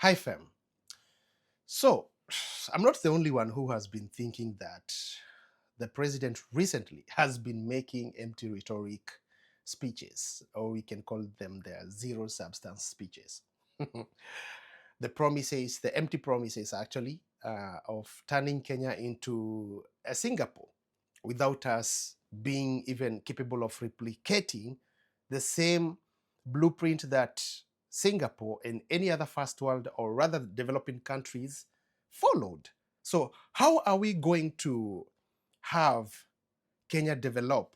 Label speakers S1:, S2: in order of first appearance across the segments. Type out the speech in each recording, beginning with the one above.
S1: Hi, fam. So, I'm not the only one who has been thinking that the president recently has been making empty rhetoric speeches, or we can call them their zero substance speeches. The promises, the empty promises actually, of turning Kenya into a Singapore without us being even capable of replicating the same blueprint that Singapore and any other first world or rather developing countries followed. So, how are we going to have Kenya develop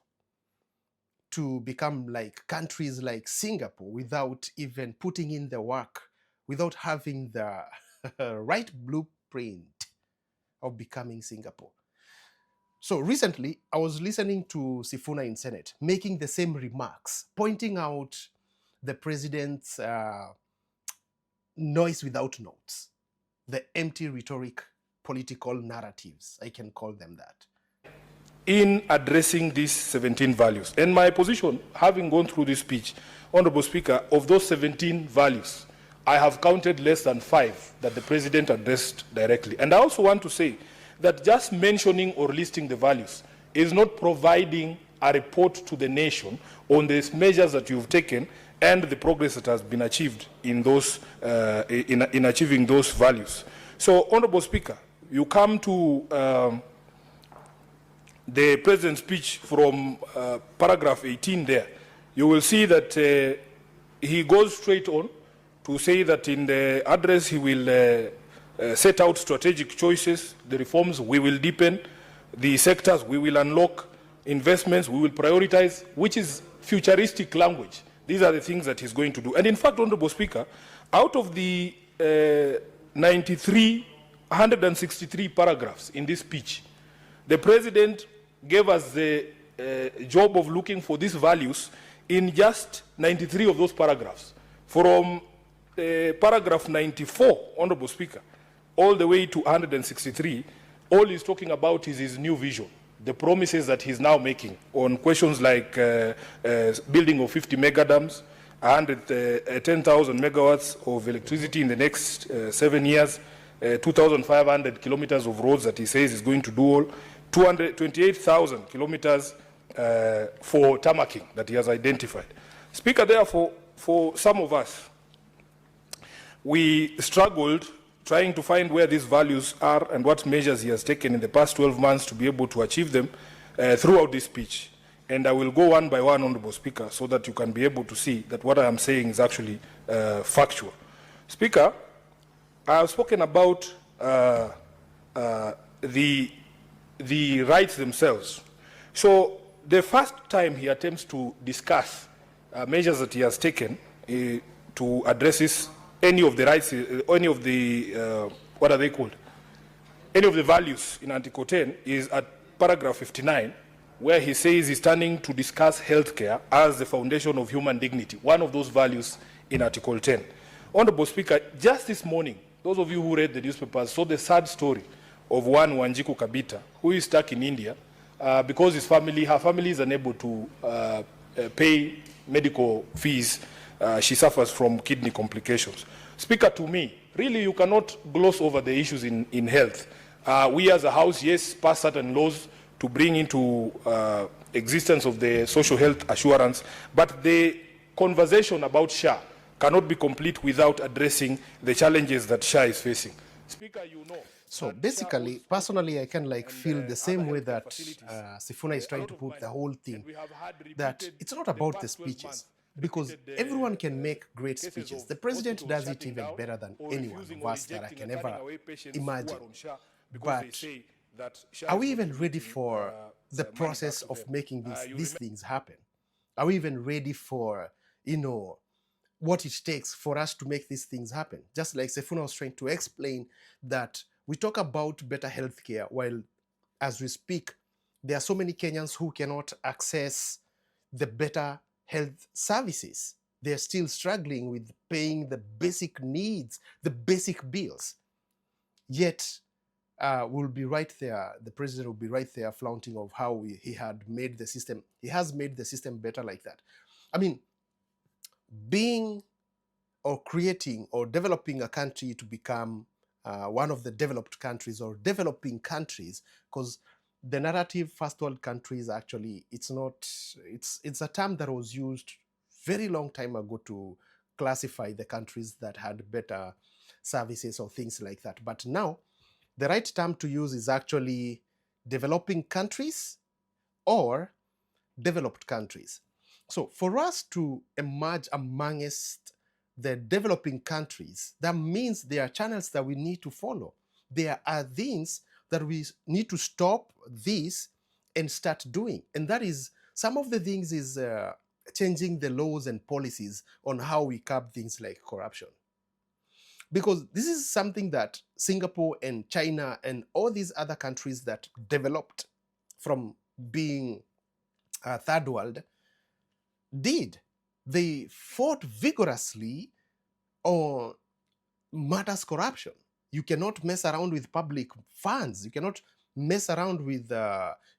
S1: to become like countries like Singapore without even putting in the work, without having the right blueprint of becoming Singapore? So recently, I was listening to Sifuna in Senate making the same remarks, pointing out the president's noise without notes, the empty rhetoric political narratives, I can call them that.
S2: In addressing these 17 values. And my position, having gone through this speech, Honorable Speaker, of those 17 values, I have counted less than 5 that the President addressed directly. And I also want to say that just mentioning or listing the values is not providing a report to the nation on the measures that you've taken and the progress that has been achieved in those in achieving those values. So, Honorable Speaker, you come to the President's speech from paragraph 18 there, you will see that he goes straight on to say that in the address he will set out strategic choices, the reforms we will deepen, the sectors we will unlock, investments we will prioritize, which is futuristic language. These are the things that he's going to do. And in fact, Honorable Speaker, out of the 163 paragraphs in this speech, the President gave us the job of looking for these values in just 93 of those paragraphs. From paragraph 94, Honorable Speaker, all the way to 163, all he's talking about is his new vision, the promises that he's now making on questions like building of 50 megadams, 10,000 megawatts of electricity in the next 7 years, 2,500 kilometers of roads that he says is going to do all, 228,000 kilometers for tarmacking that he has identified. Speaker, therefore, for some of us, we struggled trying to find where these values are and what measures he has taken in the past 12 months to be able to achieve them throughout this speech. And I will go one by one, Honorable Speaker, so that you can be able to see that what I am saying is actually factual. Speaker, I have spoken about the rights themselves. So the first time he attempts to discuss measures that he has taken to address this, any of the rights, any of the, what are they called? Any of the values in Article 10 is at paragraph 59, where he says he's turning to discuss healthcare as the foundation of human dignity, one of those values in Article 10. Honorable Speaker, just this morning, those of you who read the newspapers saw the sad story of one Wanjiku Kabita, who is stuck in India because her family is unable to pay medical fees. She suffers from kidney complications. Speaker, to me, really you cannot gloss over the issues in health. We as a House, yes, pass certain laws to bring into existence of the social health assurance, but the conversation about SHA cannot be complete without addressing the challenges that SHA is facing. Speaker, you know.
S1: So basically, personally, I can like feel the same way that Sifuna is trying to put the whole thing, that it's not about the speeches, because everyone can make great speeches. The president does it even better than anyone of us that I can ever imagine. But are we even ready for the process of making these things happen? Are we even ready for, what it takes for us to make these things happen? Just like Sifuna was trying to explain that we talk about better healthcare, while as we speak, there are so many Kenyans who cannot access the better health services. They're still struggling with paying the basic needs, the basic bills. Yet, we'll be right there, the president will be right there flaunting of how he has made the system better like that. I mean, being or creating or developing a country to become one of the developed countries or developing countries, because the narrative first world countries, actually, it's not, it's a term that was used very long time ago to classify the countries that had better services or things like that. But now the right term to use is actually developing countries or developed countries. So for us to emerge amongst the developing countries, that means there are channels that we need to follow. There are things that we need to stop this and start doing. And that is, some of the things is changing the laws and policies on how we curb things like corruption. Because this is something that Singapore and China and all these other countries that developed from being third world did. They fought vigorously on matters corruption. You cannot mess around with public funds. You cannot mess around with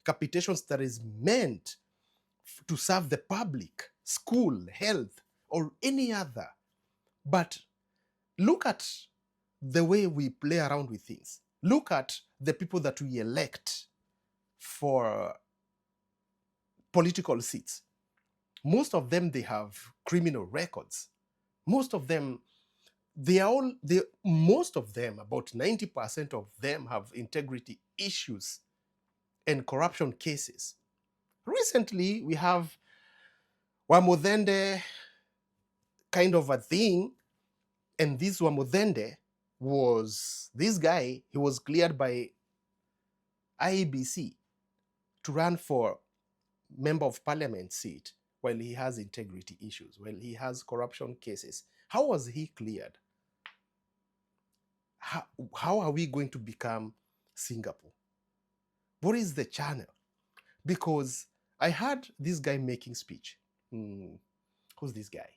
S1: capitations that is meant to serve the public, school, health, or any other. But look at the way we play around with things. Look at the people that we elect for political seats. Most of them, they have criminal records. Most of them, most of them, about 90% of them, have integrity issues and corruption cases. Recently, we have Wamudende kind of a thing, and this Wamudende was, this guy, he was cleared by IEBC to run for member of parliament seat while he has integrity issues, while he has corruption cases. How was he cleared? How are we going to become Singapore? What is the channel? Because I heard this guy making speech. Who's this guy?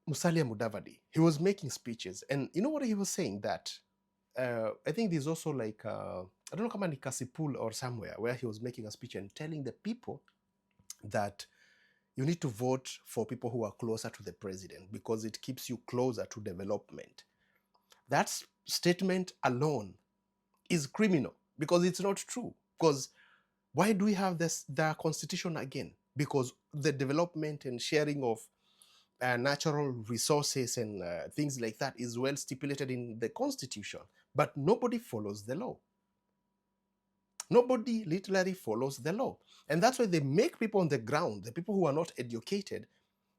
S1: Musalia Mudavadi. He was making speeches, and you know what he was saying? That I think there's also like I don't know, kama ni Kasipul or somewhere, where he was making a speech and telling the people that you need to vote for people who are closer to the president because it keeps you closer to development. That statement alone is criminal because it's not true. Because why do we have the constitution again? Because the development and sharing of natural resources and things like that is well stipulated in the constitution, but nobody follows the law. Nobody literally follows the law. And that's why they make people on the ground, the people who are not educated,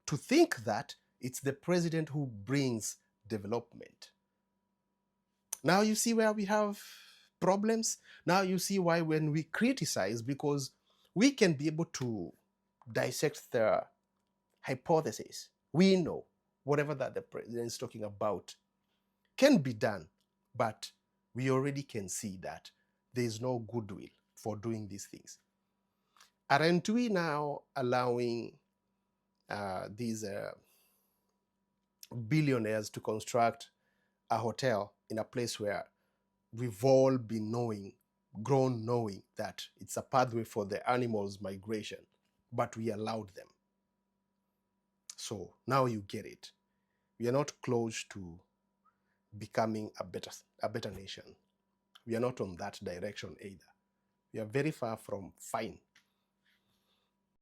S1: to think that it's the president who brings development. Now you see where we have problems. Now you see why when we criticize, because we can be able to dissect the hypothesis. We know whatever that the president is talking about can be done, but we already can see that there is no goodwill for doing these things. Aren't we now allowing these billionaires to construct a hotel in a place where we've all been grown knowing that it's a pathway for the animals' migration, but we allowed them? So now you get it. We are not close to becoming a better nation. We are not on that direction either. We are very far from fine.